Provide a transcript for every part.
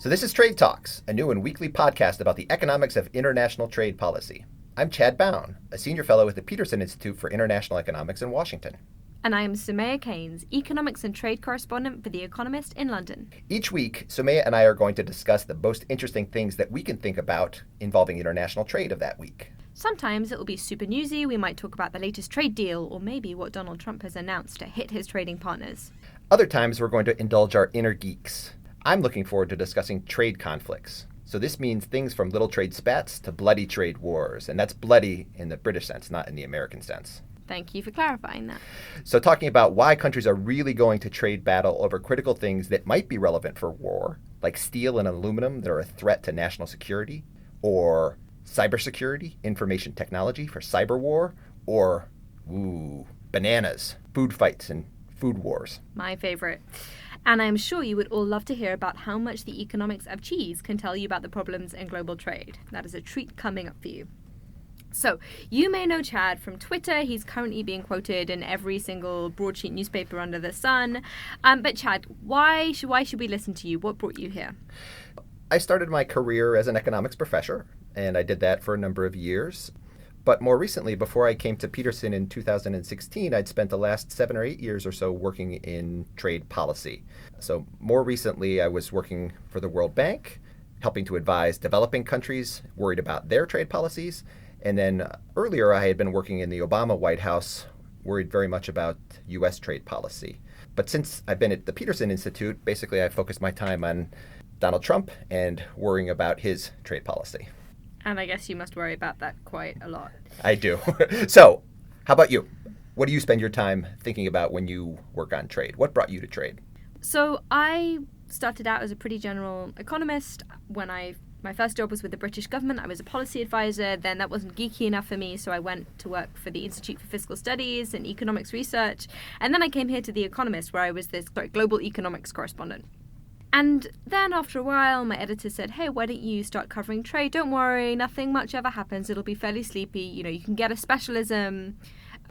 So this is Trade Talks, a new and weekly podcast about the economics of international trade policy. I'm Chad Bown, a senior fellow at the Peterson Institute for International Economics in Washington. And I am Soumaya Keynes, economics and trade correspondent for The Economist in London. Each week, Soumaya and I are going to discuss the most interesting things that we can think about involving international trade of that week. Sometimes it will be super newsy. We might talk about the latest trade deal or maybe what Donald Trump has announced to hit his trading partners. Other times, we're going to indulge our inner geeks. I'm looking forward to discussing trade conflicts. So this means things from little trade spats to bloody trade wars. And that's bloody in the British sense, not in the American sense. Thank you for clarifying that. So talking about why countries are really going to trade battle over critical things that might be relevant for war, like steel and aluminum that are a threat to national security, or cybersecurity, information technology for cyber war, or, bananas, food fights and food wars. My favorite. And I'm sure you would all love to hear about how much the economics of cheese can tell you about the problems in global trade. That is a treat coming up for you. So, you may know Chad from Twitter. He's currently being quoted in every single broadsheet newspaper under the sun. But Chad, why should we listen to you? What brought you here? I started my career as an economics professor, and I did that for a number of years. But more recently, before I came to Peterson in 2016, I'd spent the last 7 or 8 years or so working in trade policy. So more recently, I was working for the World Bank, helping to advise developing countries worried about their trade policies. And then earlier, I had been working in the Obama White House, worried very much about U.S. trade policy. But since I've been at the Peterson Institute, basically I focused my time on Donald Trump and worrying about his trade policy. And I guess you must worry about that quite a lot. I do. So, how about you? What do you spend your time thinking about when you work on trade? What brought you to trade? So I started out as a pretty general economist. When my first job was with the British government, I was a policy advisor. Then that wasn't geeky enough for me, so I went to work for the Institute for Fiscal Studies and economics research. And then I came here to The Economist, where I was this global economics correspondent. And then after a while, my editor said, hey, why don't you start covering trade? Don't worry, nothing much ever happens. It'll be fairly sleepy. You can get a specialism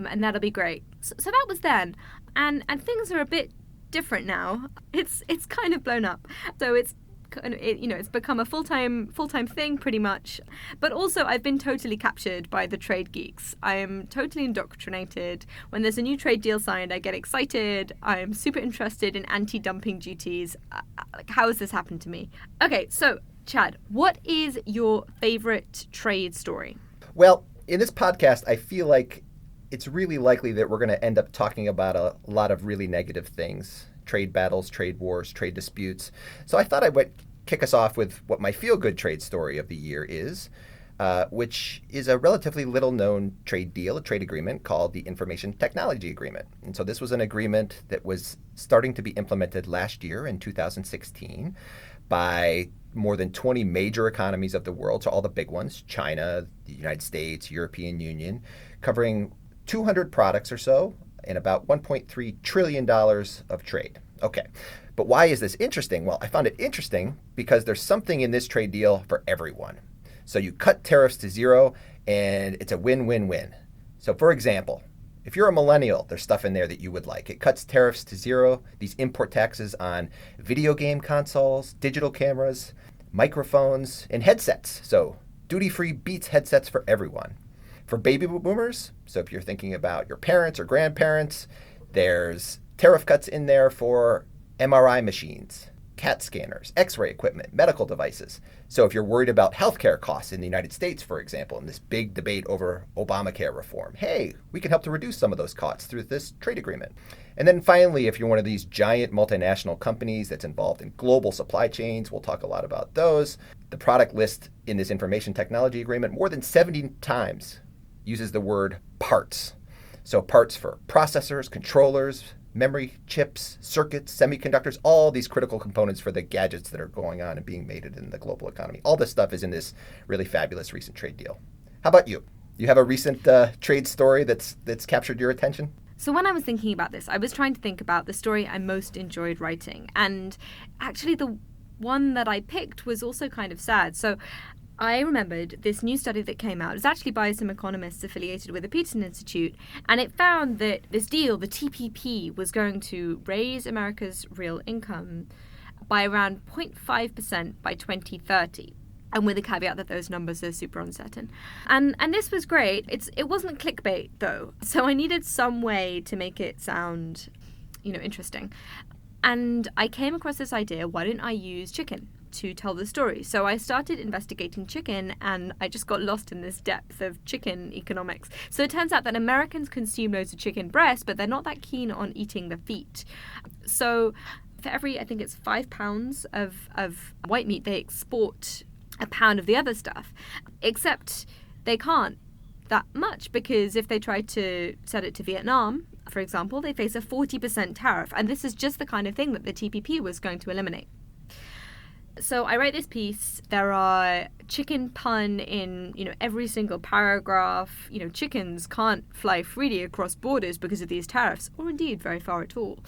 and that'll be great. So that was then. And things are a bit different now. It's kind of blown up. So it's become a full-time thing pretty much. But also I've been totally captured by the trade geeks. I am totally indoctrinated. When there's a new trade deal signed, I get excited. I'm super interested in anti-dumping duties. How has this happened to me? Okay, so Chad, what is your favorite trade story? Well, in this podcast, I feel like it's really likely that we're going to end up talking about a lot of really negative things. Trade battles, trade wars, trade disputes. So I thought I would kick us off with what my feel-good trade story of the year is, which is a relatively little-known trade deal, a trade agreement called the Information Technology Agreement. And so this was an agreement that was starting to be implemented last year in 2016 by more than 20 major economies of the world, so all the big ones, China, the United States, European Union, covering 200 products or so, and about $1.3 trillion of trade. Okay, but why is this interesting? Well, I found it interesting because there's something in this trade deal for everyone. So you cut tariffs to zero, and it's a win-win-win. So for example, if you're a millennial, there's stuff in there that you would like. It cuts tariffs to zero, these import taxes on video game consoles, digital cameras, microphones, and headsets. So duty-free Beats headsets for everyone. For baby boomers, so if you're thinking about your parents or grandparents, there's tariff cuts in there for MRI machines, CAT scanners, X-ray equipment, medical devices. So if you're worried about healthcare costs in the United States, for example, in this big debate over Obamacare reform, hey, we can help to reduce some of those costs through this trade agreement. And then finally, if you're one of these giant multinational companies that's involved in global supply chains, we'll talk a lot about those. The product list in this information technology agreement more than 70 times uses the word parts. So parts for processors, controllers, memory chips, circuits, semiconductors, all these critical components for the gadgets that are going on and being made in the global economy. All this stuff is in this really fabulous recent trade deal. How about you? You have a recent trade story that's captured your attention? So when I was thinking about this, I was trying to think about the story I most enjoyed writing. And actually the one that I picked was also kind of sad. So I remembered this new study that came out. It was actually by some economists affiliated with the Peterson Institute, and it found that this deal, the TPP, was going to raise America's real income by around 0.5% by 2030. And with the caveat that those numbers are super uncertain. And this was great. It wasn't clickbait, though. So I needed some way to make it sound, interesting. And I came across this idea, why don't I use chicken to tell the story? So I started investigating chicken, and I just got lost in this depth of chicken economics. So it turns out that Americans consume loads of chicken breast, but they're not that keen on eating the feet. So for every, I think it's 5 pounds of white meat, they export a pound of the other stuff, except they can't that much, because if they try to sell it to Vietnam, for example, they face a 40% tariff, and this is just the kind of thing that the TPP was going to eliminate. So I write this piece. There are chicken pun in, every single paragraph. Chickens can't fly freely across borders because of these tariffs, or indeed very far at all.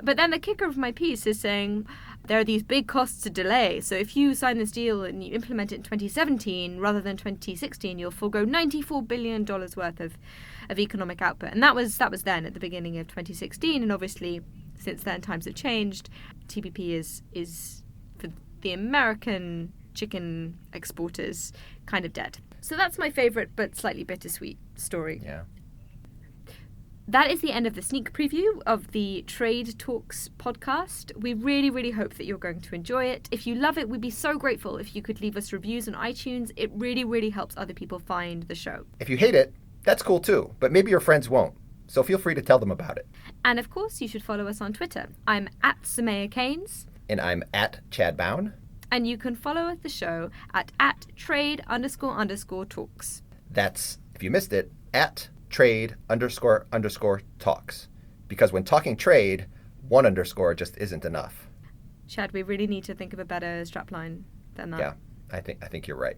But then the kicker of my piece is saying there are these big costs to delay. So if you sign this deal and you implement it in 2017 rather than 2016, you'll forego $94 billion worth of economic output. And that was then at the beginning of 2016. And obviously, since then, times have changed. TPP is for the American chicken exporters kind of dead. So that's my favourite but slightly bittersweet story. Yeah. That is the end of the sneak preview of the Trade Talks podcast. We really, really hope that you're going to enjoy it. If you love it, we'd be so grateful if you could leave us reviews on iTunes. It really, really helps other people find the show. If you hate it, that's cool too, but maybe your friends won't. So feel free to tell them about it. And of course, you should follow us on Twitter. I'm at Soumaya Keynes. And I'm at Chad Bown. And you can follow the show at trade__talks. That's, if you missed it, at trade__talks. Because when talking trade, 1 underscore just isn't enough. Chad, we really need to think of a better strapline than that. Yeah, I think you're right.